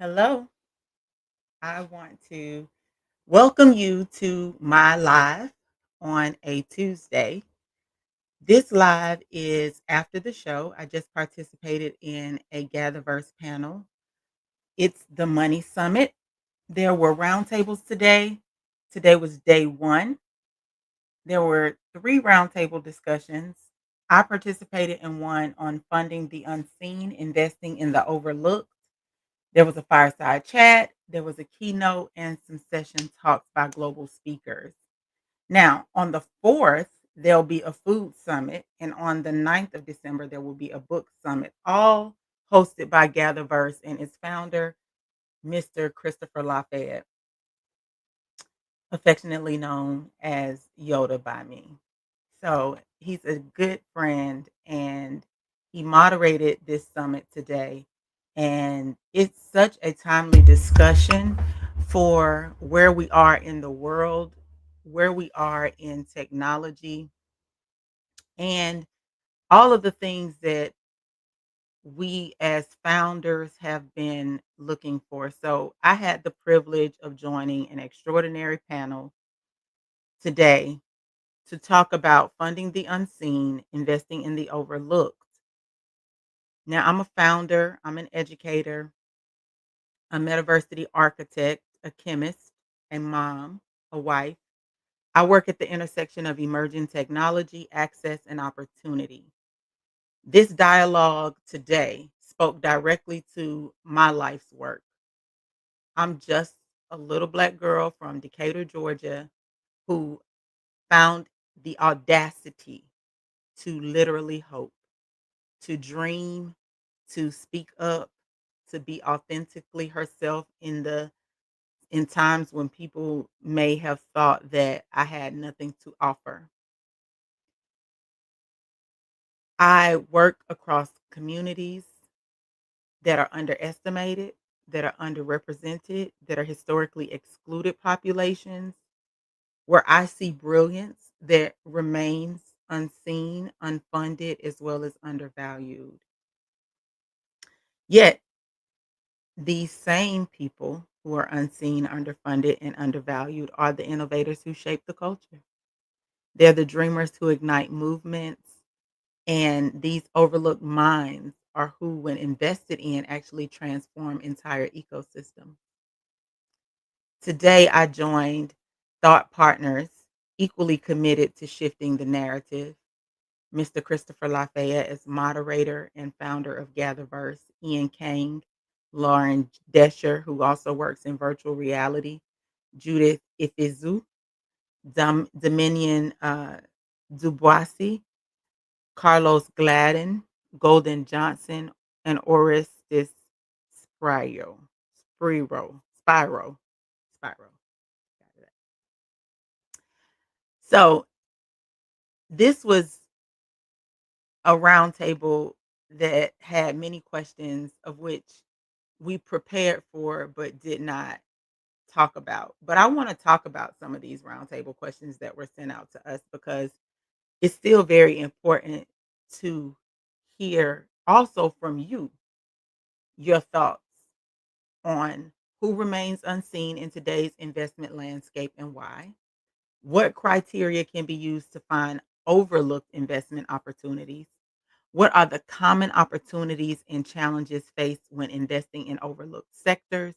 Hello. I want to welcome you to my live on a Tuesday. This live is after the show. I just participated in a Gatherverse panel. It's the Money Summit. There were roundtables today. Today was day one. There were three roundtable discussions. I participated in one on funding the unseen, investing in the overlooked. There was a fireside chat, there was a keynote, and some session talks by global speakers. Now, on the 4th, there'll be a food summit, and on the 9th of December, there will be a book summit, all hosted by Gatherverse and its founder, Mr. Christopher Lafayette, affectionately known as Yoda by me. So he's a good friend and he moderated this summit today. And it's such a timely discussion for where we are in the world, where we are in technology, and all of the things that we as founders have been looking for. So I had the privilege of joining an extraordinary panel today to talk about funding the unseen, investing in the overlooked. Now, I'm a founder, I'm an educator, a metaversity architect, a chemist, a mom, a wife. I work at the intersection of emerging technology, access, and opportunity. This dialogue today spoke directly to my life's work. I'm just a little black girl from Decatur, Georgia, who found the audacity to literally hope, to dream, to speak up, to be authentically herself in times when people may have thought that I had nothing to offer. I work across communities that are underestimated, that are underrepresented, that are historically excluded populations, where I see brilliance that remains unseen, unfunded, as well as undervalued. Yet these same people who are unseen, underfunded, and undervalued are the innovators who shape the culture. They're the dreamers who ignite movements, and these overlooked minds are who, when invested in, actually transform entire ecosystems. Today, I joined thought partners equally committed to shifting the narrative. Mr. Christopher Lafayette is moderator and founder of Gatherverse, Ian Kang, Lauren Desher, who also works in virtual reality, Judith Ifizu, Dominion Duboisi, Carlos Gladden, Golden Johnson, and Orestes Spiro. Spiro. So this was a roundtable that had many questions of which we prepared for but did not talk about. But I want to talk about some of these roundtable questions that were sent out to us because it's still very important to hear also from you your thoughts on who remains unseen in today's investment landscape and why. What criteria can be used to find overlooked investment opportunities? What are the common opportunities and challenges faced when investing in overlooked sectors?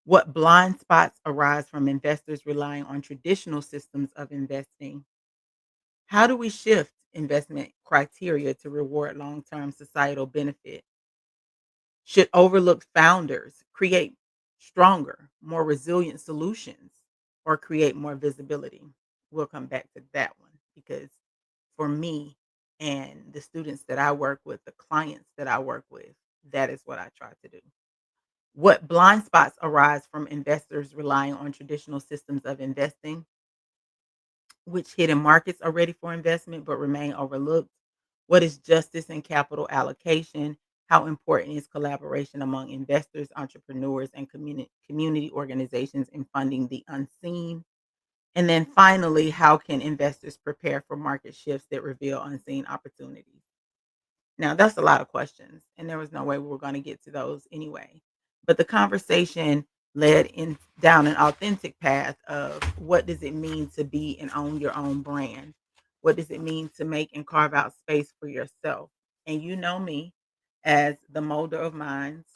What blind spots arise from investors relying on traditional systems of investing? How do we shift investment criteria to reward long term societal benefit? Should overlooked founders create stronger, more resilient solutions or create more visibility? We'll come back to that one because for me and the students that I work with, the clients that I work with, that is what I try to do. What blind spots arise from investors relying on traditional systems of investing? Which hidden markets are ready for investment but remain overlooked? What is justice and capital allocation? How important is collaboration among investors, entrepreneurs, and community organizations in funding the unseen? And then finally, how can investors prepare for market shifts that reveal unseen opportunities? Now, that's a lot of questions, and there was no way we were going to get to those anyway. But the conversation led in down an authentic path of what does it mean to be and own your own brand? What does it mean to make and carve out space for yourself? And you know me as the molder of minds.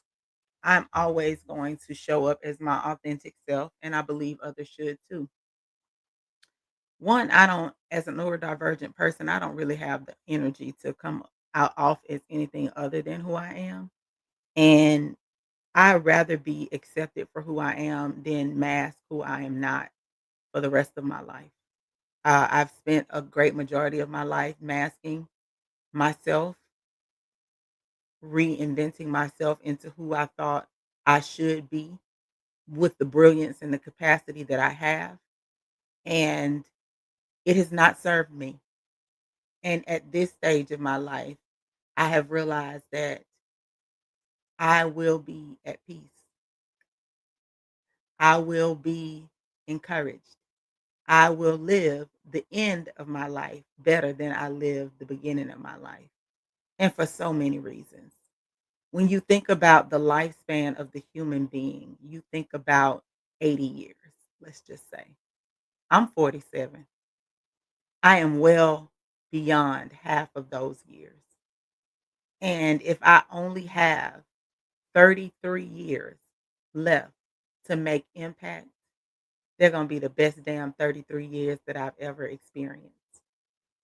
I'm always going to show up as my authentic self, and I believe others should too. One, I don't, as a neurodivergent person, I don't really have the energy to come out off as anything other than who I am. And I'd rather be accepted for who I am than mask who I am not for the rest of my life. I've spent a great majority of my life masking myself, reinventing myself into who I thought I should be with the brilliance and the capacity that I have. And it has not served me. And at this stage of my life, I have realized that I will be at peace. I will be encouraged. I will live the end of my life better than I lived the beginning of my life. And for so many reasons. When you think about the lifespan of the human being, you think about 80 years, let's just say. I'm 47. I am well beyond half of those years. And if I only have 33 years left to make impact, they're going to be the best damn 33 years that I've ever experienced.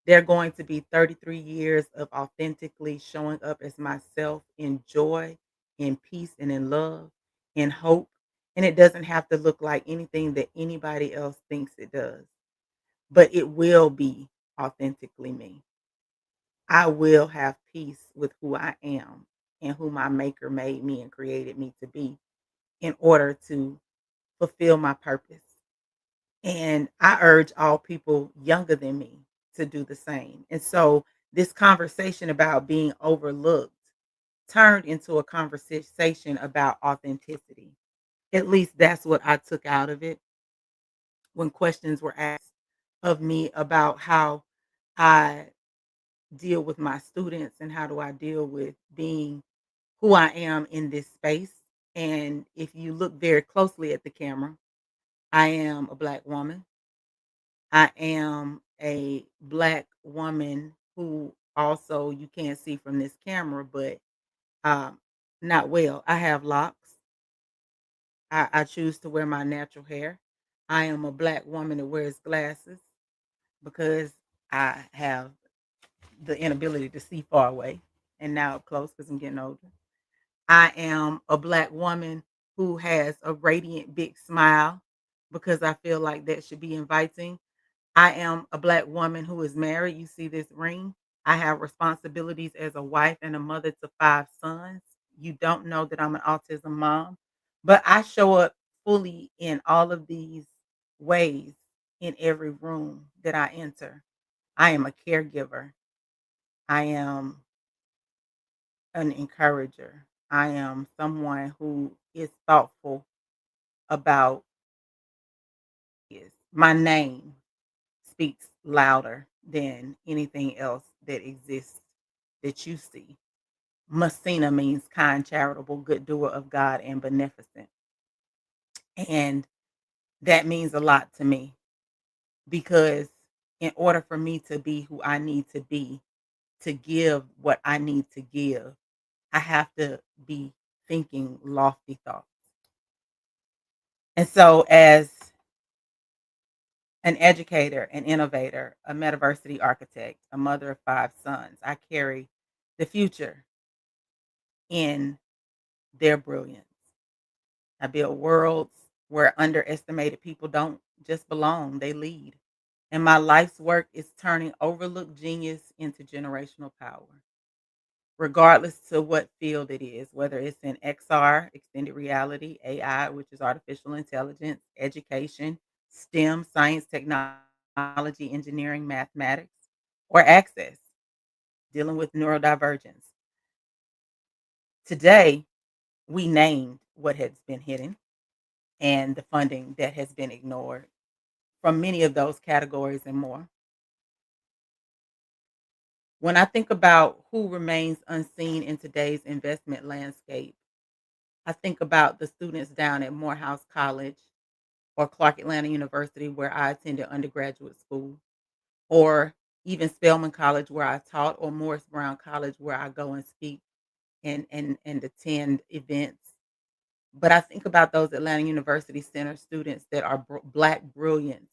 They're going to be 33 years of authentically showing up as myself in joy, in peace, and in love, in hope. And it doesn't have to look like anything that anybody else thinks it does, but it will be authentically me. I will have peace with who I am and who my maker made me and created me to be in order to fulfill my purpose. And I urge all people younger than me to do the same. And so this conversation about being overlooked turned into a conversation about authenticity. At least that's what I took out of it when questions were asked of me about how I deal with my students and how do I deal with being who I am in this space. And if you look very closely at the camera, I am a Black woman. I am a Black woman who also you can't see from this camera, but um, not well. I have locks. I choose to wear my natural hair. I am a Black woman that wears glasses because I have the inability to see far away and now up close because I'm getting older. I am a Black woman who has a radiant big smile because I feel like that should be inviting. I am a Black woman who is married. You see this ring. I have responsibilities as a wife and a mother to 5 sons. You don't know that I'm an autism mom, but I show up fully in all of these ways in every room that I enter. I am a caregiver. I am an encourager. I am someone who is thoughtful about is my name speaks louder than anything else that exists that you see. Messina means kind, charitable, good doer of God, and beneficent. And that means a lot to me because in order for me to be who I need to be, to give what I need to give, I have to be thinking lofty thoughts. And so, as an educator, an innovator, a metaversity architect, a mother of 5 sons, I carry the future in their brilliance. I build worlds where underestimated people don't just belong, they lead. And my life's work is turning overlooked genius into generational power, regardless to what field it is, whether it's in XR, extended reality, AI, which is artificial intelligence, education, STEM, science, technology, engineering, mathematics, or access, dealing with neurodivergence. Today, we named what has been hidden and the funding that has been ignored from many of those categories and more. When I think about who remains unseen in today's investment landscape, I think about the students down at Morehouse College or Clark Atlanta University, where I attended undergraduate school, or even Spelman College, where I taught, or Morris Brown College, where I go and speak and attend events. But I think about those Atlanta University Center students that are Black brilliance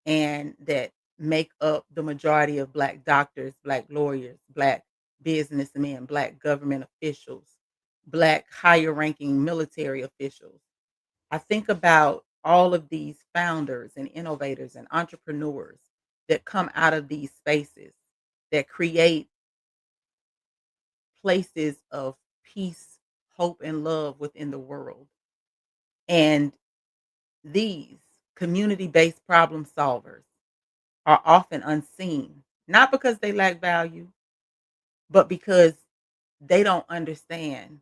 and that make up the majority of Black doctors, Black lawyers, Black businessmen, Black government officials, Black higher ranking military officials. I think about all of these founders and innovators and entrepreneurs that come out of these spaces that create places of peace, hope, and love within the world. And these community based problem solvers are often unseen, not because they lack value, but because they don't understand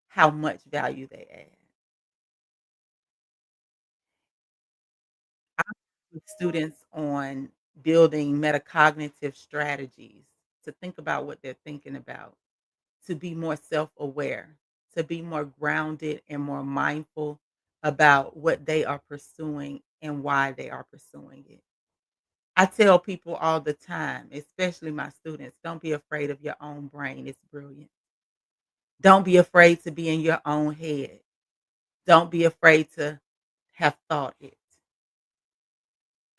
how much value they add. I work with students on building metacognitive strategies to think about what they're thinking about, to be more self aware, to be more grounded and more mindful about what they are pursuing and why they are pursuing it. I tell people all the time, especially my students, don't be afraid of your own brain. It's brilliant. Don't be afraid to be in your own head. Don't be afraid to have thought it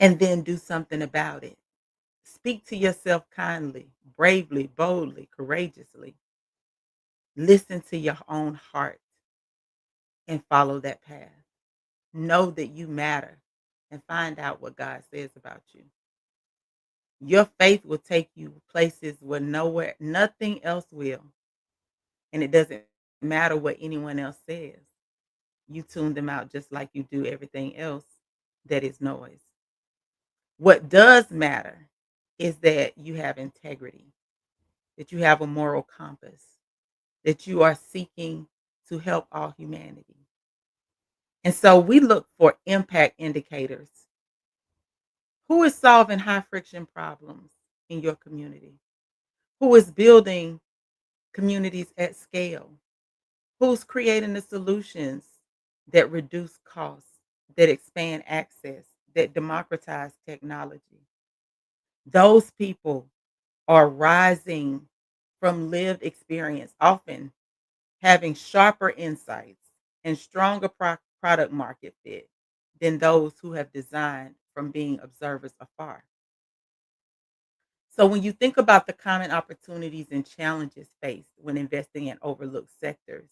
and then do something about it. Speak to yourself kindly, bravely, boldly, courageously. Listen to your own heart and follow that path. Know that you matter and find out what God says about you. Your faith will take you places where nowhere, nothing else will. And it doesn't matter what anyone else says. You tune them out just like you do everything else that is noise. What does matter is that you have integrity, that you have a moral compass, that you are seeking to help all humanity. And so we look for impact indicators. Who is solving high friction problems in your community? Who is building communities at scale? Who's creating the solutions that reduce costs, that expand access, that democratize technology? Those people are rising from lived experience, often having sharper insights and stronger product market fit than those who have designed from being observers afar. So, when you think about the common opportunities and challenges faced when investing in overlooked sectors,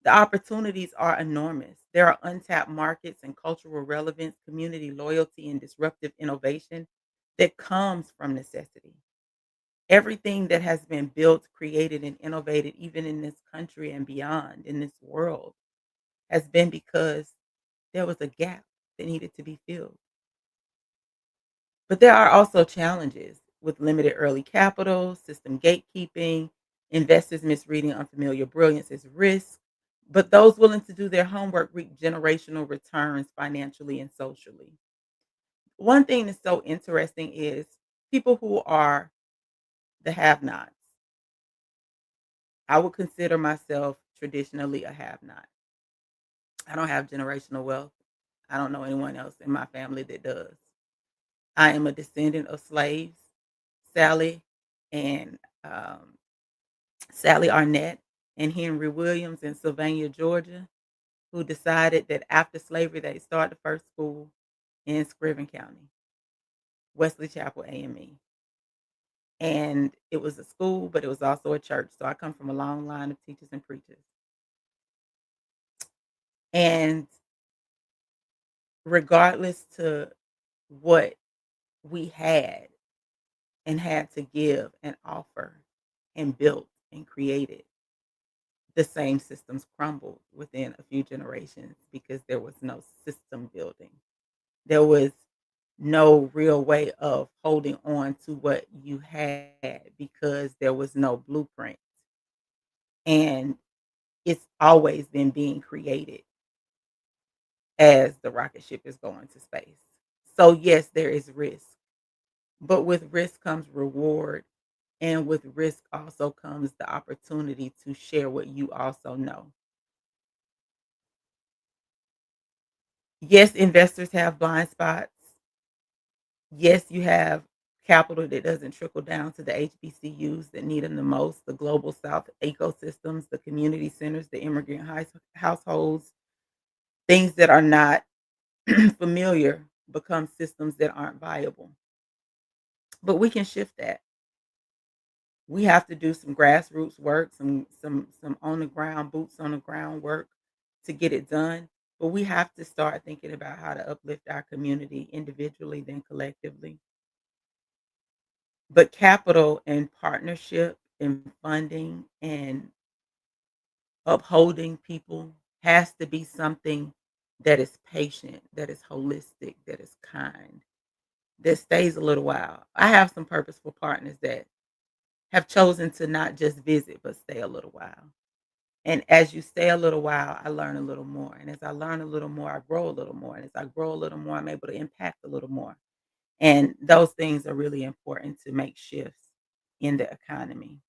the opportunities are enormous. There are untapped markets and cultural relevance, community loyalty, and disruptive innovation that comes from necessity. Everything that has been built, created, and innovated, even in this country and beyond, in this world, has been because there was a gap that needed to be filled. But there are also challenges with limited early capital, system gatekeeping, investors misreading unfamiliar brilliance as risk. But those willing to do their homework reap generational returns financially and socially. One thing that's so interesting is people who are the have nots. I would consider myself traditionally a have not. I don't have generational wealth. I don't know anyone else in my family that does. I am a descendant of slaves, Sally and Sally Arnett and Henry Williams in Sylvania, Georgia, who decided that after slavery they start the first school in Scriven County, Wesley Chapel AME. And it was a school, but it was also a church. So I come from a long line of teachers and preachers. And regardless to what we had and had to give and offer and built and created, the same systems crumbled within a few generations because there was no system building. There was no real way of holding on to what you had because there was no blueprint. And it's always been being created as the rocket ship is going to space. So, yes, there is risk, but with risk comes reward And with risk also comes the opportunity to share what you also know. Yes, investors have blind spots. Yes, you have capital that doesn't trickle down to the HBCUs that need them the most, the global South ecosystems, the community centers, the immigrant households, things that are not familiar become systems that aren't viable. But we can shift that. We have to do some grassroots work, some on the ground, boots on the ground work to get it done. But we have to start thinking about how to uplift our community individually, then collectively. But capital and partnership and funding and upholding people has to be something that is patient, that is holistic, that is kind, that stays a little while. I have some purposeful partners that have chosen to not just visit, but stay a little while. And as you stay a little while, I learn a little more. And as I learn a little more, I grow a little more. And as I grow a little more, I'm able to impact a little more. And those things are really important to make shifts in the economy.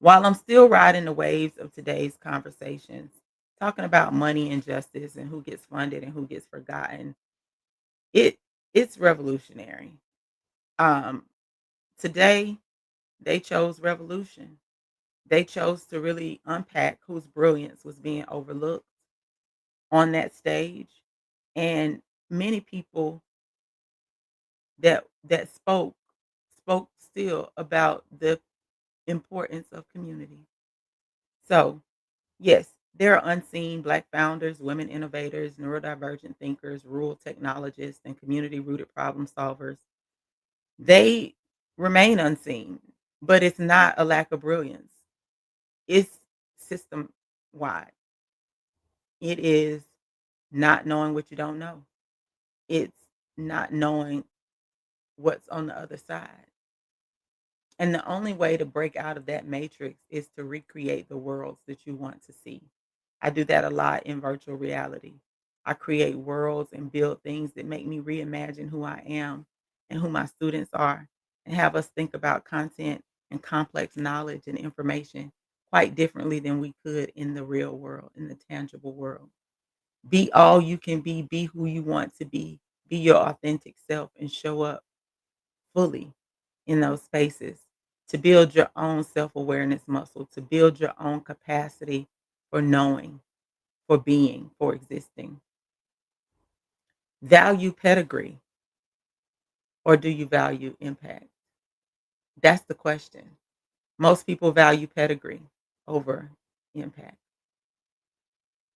While I'm still riding the waves of today's conversations, talking about money and justice and who gets funded and who gets forgotten, it it's revolutionary. Um, Today they chose revolution. They chose to really unpack whose brilliance was being overlooked on that stage, and many people that spoke still about the importance of community. So, yes, there are unseen Black founders, women innovators, neurodivergent thinkers, rural technologists, and community rooted problem solvers. They remain unseen, but it's not a lack of brilliance. It's system wide. It is not knowing what you don't know. It's not knowing what's on the other side. And the only way to break out of that matrix is to recreate the worlds that you want to see. I do that a lot in virtual reality. I create worlds and build things that make me reimagine who I am and who my students are, and have us think about content and complex knowledge and information quite differently than we could in the real world, in the tangible world. Be all you can be who you want to be your authentic self, and show up fully in those spaces to build your own self awareness muscle, to build your own capacity for knowing, for being, for existing. Value pedigree, or do you value impact? That's the question. Most people value pedigree over impact.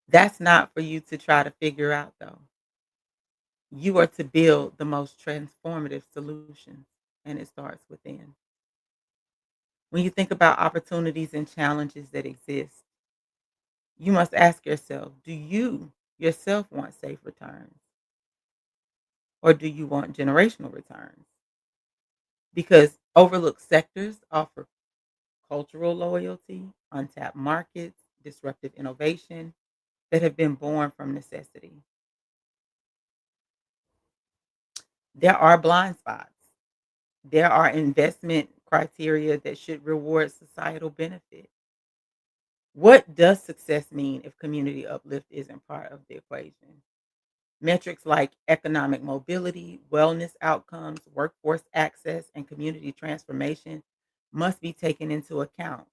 That's not for you to try to figure out, though. You are to build the most transformative solutions, and it starts within. When you think about opportunities and challenges that exist, you must ask yourself, do you yourself want safe returns, or do you want generational returns? Because overlooked sectors offer cultural loyalty, untapped markets, disruptive innovation that have been born from necessity. There are blind spots. There are investment criteria that should reward societal benefit. What does success mean if community uplift isn't part of the equation? Metrics like economic mobility, wellness outcomes, workforce access, and community transformation must be taken into account.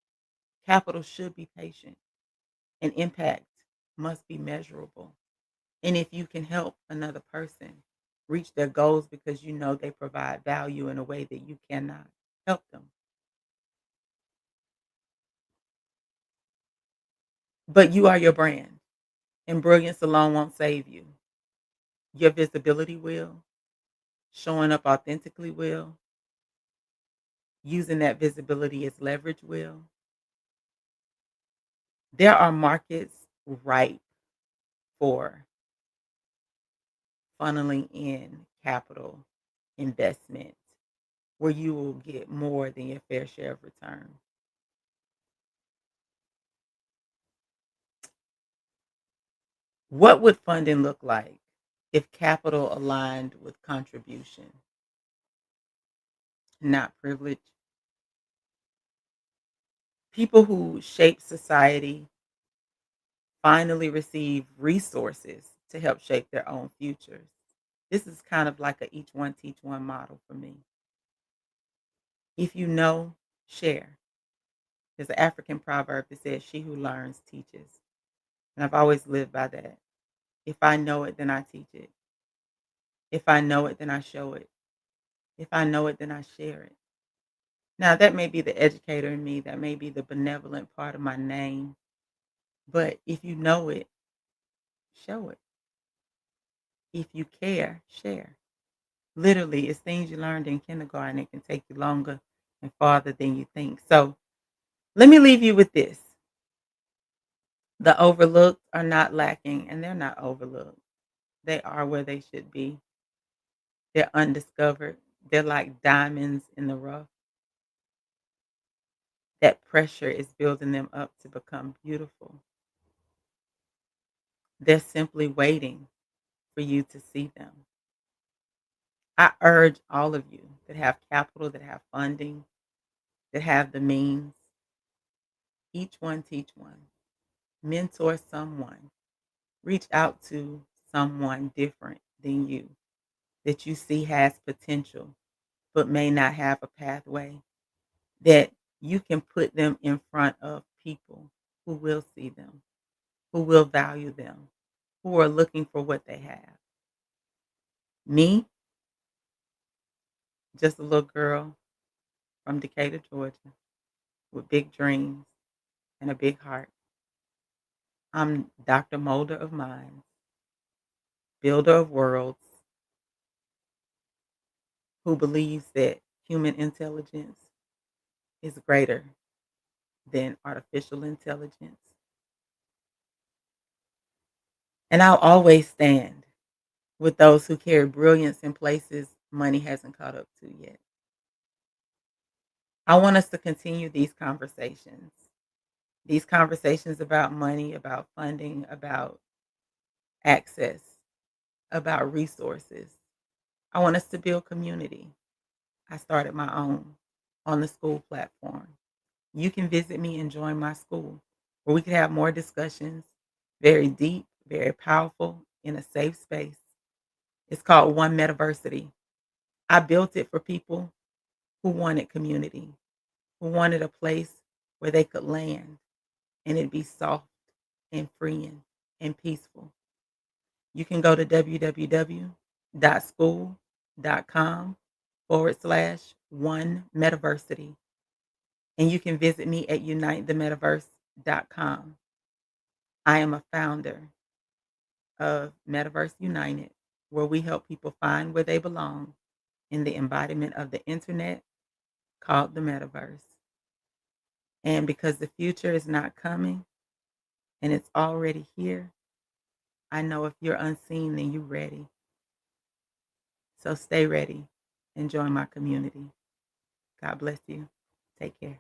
Capital should be patient, and impact must be measurable. And if you can help another person reach their goals because you know they provide value in a way that you cannot, help them. But you are your brand, and brilliance alone won't save you. Your visibility will, showing up authentically will, using that visibility as leverage will. There are markets ripe for funneling in capital investment where you will get more than your fair share of return. What would funding look like if capital aligned with contribution? not privilege. People who shape society finally receive resources to help shape their own futures. This is kind of like a each one teach one model for me. If you know, share. There's an African proverb that says, "She who learns teaches." And I've always lived by that. If I know it, then I teach it. If I know it, then I show it. If I know it, then I share it. Now, that may be the educator in me, that may be the benevolent part of my name, but if you know it, show it. If you care, share. Literally, it's things you learned in kindergarten. It can take you longer and farther than you think. So let me leave you with this. The overlooked are not lacking, and they're not overlooked. They are where they should be. They're undiscovered. They're like diamonds in the rough. That pressure is building them up to become beautiful. They're simply waiting for you to see them. I urge all of you that have capital, that have funding, that have the means, each one teach one. Mentor someone. Reach out to someone different than you that you see has potential but may not have a pathway, that you can put them in front of people who will see them, who will value them, who are looking for what they have. Me, just a little girl from Decatur, Georgia, with big dreams and a big heart. I'm Dr. Molder of Minds, builder of worlds, who believes that human intelligence is greater than artificial intelligence. And I'll always stand with those who carry brilliance in places money hasn't caught up to yet. I want us to continue these conversations about money, about funding, about access, about resources. I want us to build community. I started my own on the school platform. You can visit me and join my school where we can have more discussions, very deep, very powerful, in a safe space. It's called One Metaversity. I built it for people who wanted community, who wanted a place where they could land and it'd be soft and freeing and peaceful. You can go to www.school.com/one metaversity, and you can visit me at unitethemetaverse.com. I am a founder of Metaverse United, where we help people find where they belong in the embodiment of the internet called the metaverse. And because the future is not coming and it's already here, I know if you're unseen, then you're ready. So stay ready and join my community. God bless you. Take care.